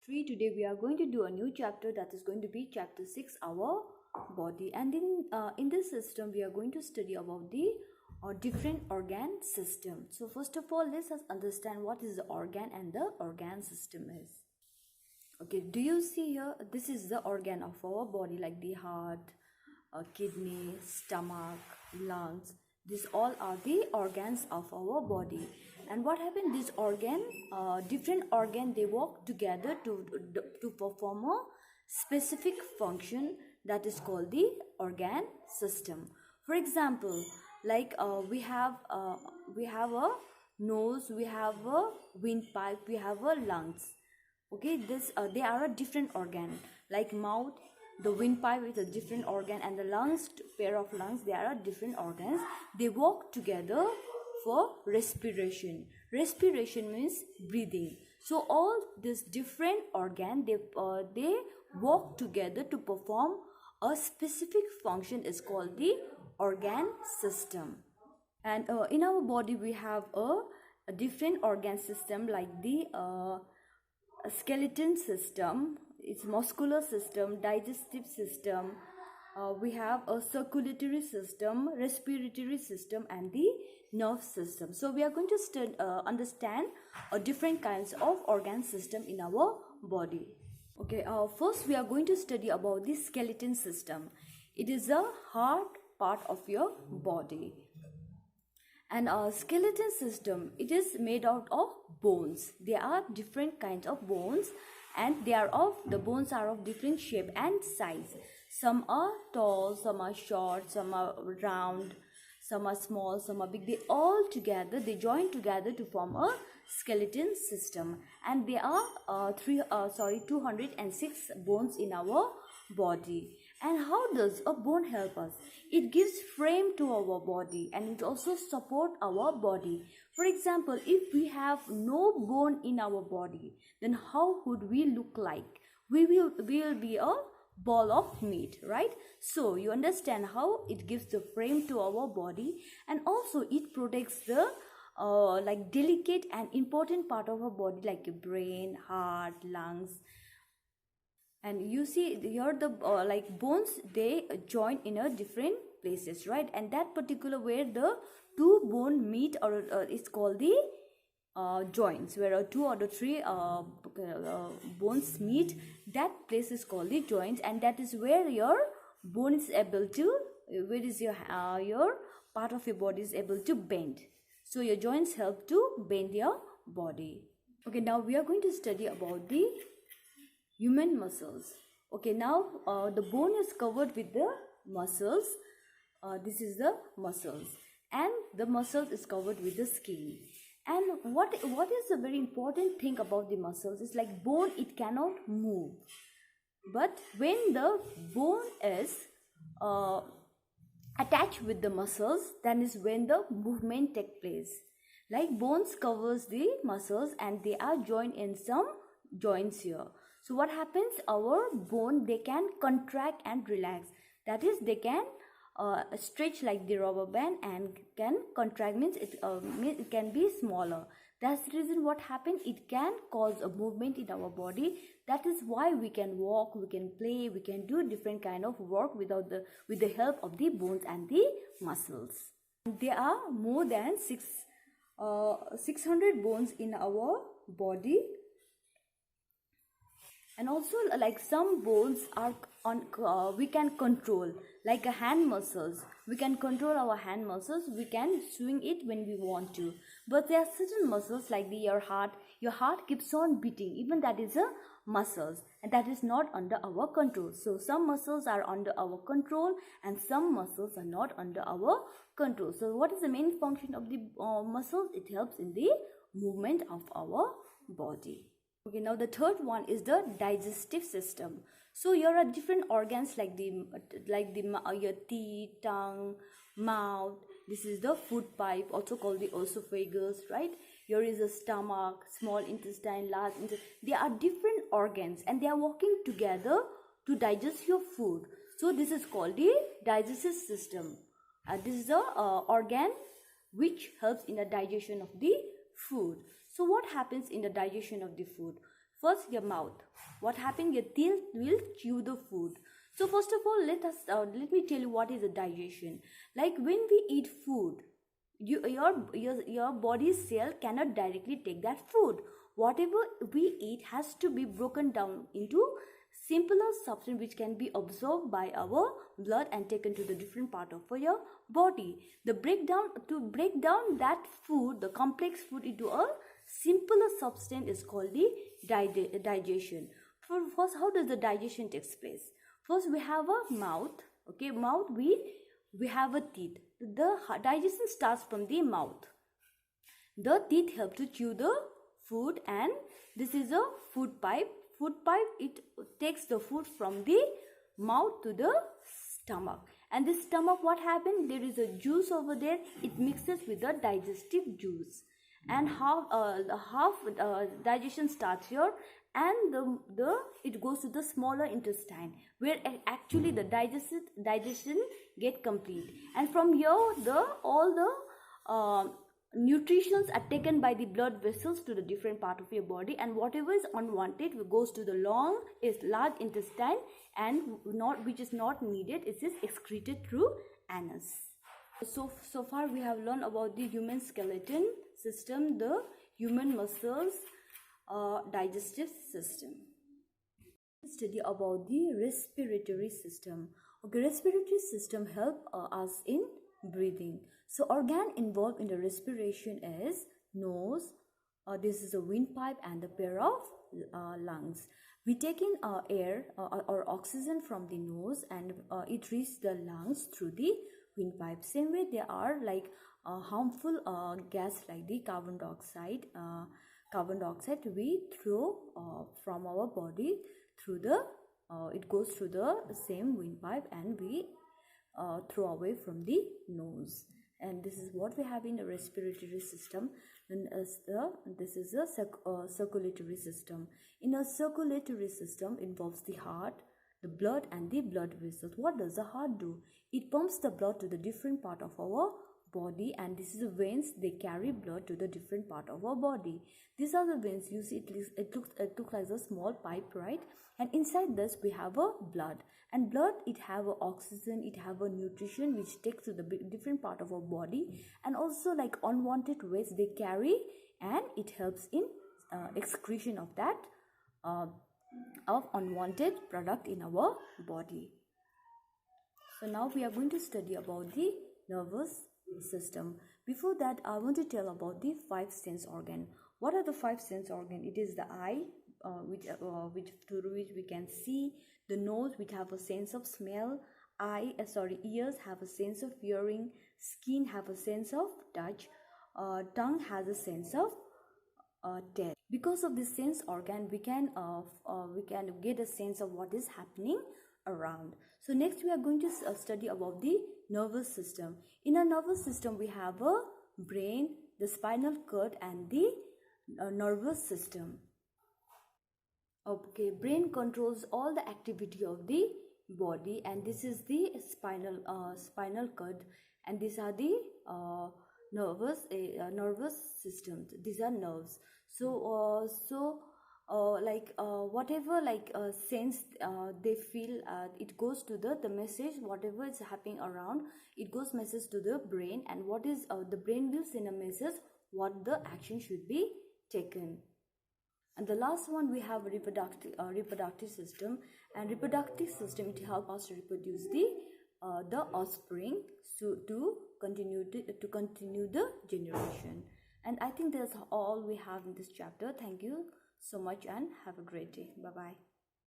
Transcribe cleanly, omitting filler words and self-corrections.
3. Today we are going to do a new chapter, that is going to be chapter 6, our body. And in this system we are going to study about the different organ system. So first of all, let's understand what is the organ and the organ system is. Okay, do you see here? This is the organ of our body, like the heart, kidney, stomach, lungs. These all are the organs of our body. And what happened, this organ, different organ, they work together to perform a specific function that is called the organ system. For example, like we have a nose, we have a windpipe, we have a lungs. Okay, this they are a different organ. Like mouth, the windpipe is a different organ, and the lungs, pair of lungs, they are different organs. They work together for respiration. Respiration means breathing. So all these different organ, they work together to perform a specific function is called the organ system. And in our body we have a different organ system, like the skeleton system, it's muscular system, digestive system, we have a circulatory system, respiratory system, and the nerve system. So we are going to understand different kinds of organ system in our body. Okay, first we are going to study about the skeleton system. It is the hard part of your body. And our skeleton system, it is made out of bones. There are different kinds of bones, and the bones are of different shape and size. Some are tall, some are short, some are round, some are small, some are big. They join together to form a skeleton system. And there are 206 bones in our body. And how does a bone help us? It gives frame to our body, and it also supports our body. For example, if we have no bone in our body, then how would we look like? We will be a ball of meat, right? So you understand how it gives the frame to our body, and also it protects the like delicate and important part of our body, like your brain, heart, lungs. And you see here the like bones, they join in a different places, right? And that particular where the two bone meet, or it's called the joints, where 2 or 3 bones meet, that place is called the joints. And that is where your bone is able to, where is your part of your body is able to bend. So your joints help to bend your body. Okay, now we are going to study about the human muscles. Okay, now the bone is covered with the muscles. This is the muscles, and the muscles is covered with the skin. And what is a very important thing about the muscles is, like bone, it cannot move. But when the bone is attached with the muscles, then is when the movement take place. Like bones covers the muscles, and they are joined in some joints here. So what happens, our bone, they can contract and relax. That is, they can stretch like the rubber band, and can contract means it can be smaller. That's the reason what happens, it can cause a movement in our body. That is why we can walk, we can play, we can do different kind of work with the help of the bones and the muscles. There are more than 600 bones in our body. And also, like some bones are we can control, like a hand muscles. We can control our hand muscles. We can swing it when we want to. But there are certain muscles, like your heart. Your heart keeps on beating. Even that is a muscles, and that is not under our control. So some muscles are under our control, and some muscles are not under our control. So what is the main function of the muscles? It helps in the movement of our body. Okay, now the third one is the digestive system. So here are different organs, like your teeth, tongue, mouth. This is the food pipe, also called the esophagus, right? Here is the stomach, small intestine, large intestine. They are different organs, and they are working together to digest your food. So this is called the digestive system. This is the organ which helps in the digestion of the food. So what happens in the digestion of the food? First, your mouth. What happens? Your teeth will chew the food. So first of all, let me tell you what is a digestion. Like when we eat food, your body's cell cannot directly take that food. Whatever we eat has to be broken down into simpler substance which can be absorbed by our blood and taken to the different part of your body. To break down that food, the complex food, into a simpler substance is called the digestion. First, how does the digestion takes place? First, we have a mouth. Okay, mouth, we have a teeth. The digestion starts from the mouth. The teeth help to chew the food, and this is a food pipe. Food pipe, it takes the food from the mouth to the stomach. And this stomach, what happens? There is a juice over there. It mixes with the digestive juice, and half digestion starts here, and it goes to the smaller intestine, where actually the digestion get complete. And from here, all the nutritions are taken by the blood vessels to the different part of your body, and whatever is unwanted goes to the large intestine, and which is not needed, it is excreted through anus. So far we have learned about the human skeleton system, the human muscles, digestive system. Study about the respiratory system. Okay, respiratory system help us in breathing. So organ involved in the respiration is nose. This is a windpipe and a pair of lungs. We take in air or oxygen from the nose, and it reaches the lungs through the windpipe. Same way, there are like harmful gas like the carbon dioxide. Carbon dioxide we throw from our body through it goes through the same windpipe, and we throw away from the nose. And this is what we have in the respiratory system. And this is a circulatory system. In a circulatory system involves the heart, the blood, and the blood vessels. What does the heart do? It pumps the blood to the different part of our body, and this is the veins. They carry blood to the different part of our body. These are the veins. You see, it looks like a small pipe, right? And inside this we have a blood, and blood, it have a oxygen, it have a nutrition which takes to the different part of our body, and also like unwanted waste they carry, and it helps in excretion of that of unwanted product in our body. So now we are going to study about the nervous system. Before that, I want to tell about the 5 sense organ. What are the 5 sense organ? It is the eye, through which we can see; the nose, which have a sense of smell; ears have a sense of hearing; skin have a sense of touch; tongue has a sense of taste. Because of this sense organ, we can get a sense of what is happening around. So next we are going to study about the nervous system. In a nervous system, we have a brain, the spinal cord, and the nervous system. Okay, brain controls all the activity of the body, and this is the spinal cord, and these are the nervous systems. These are nerves. So whatever sense they feel, it goes to the message. Whatever is happening around, it goes message to the brain, and what is the brain will send a message what the action should be taken. And the last one, we have reproductive system. And reproductive system, it helps us to reproduce the offspring, so to continue the generation. And I think that's all we have in this chapter. Thank you so much, and have a great day. Bye bye.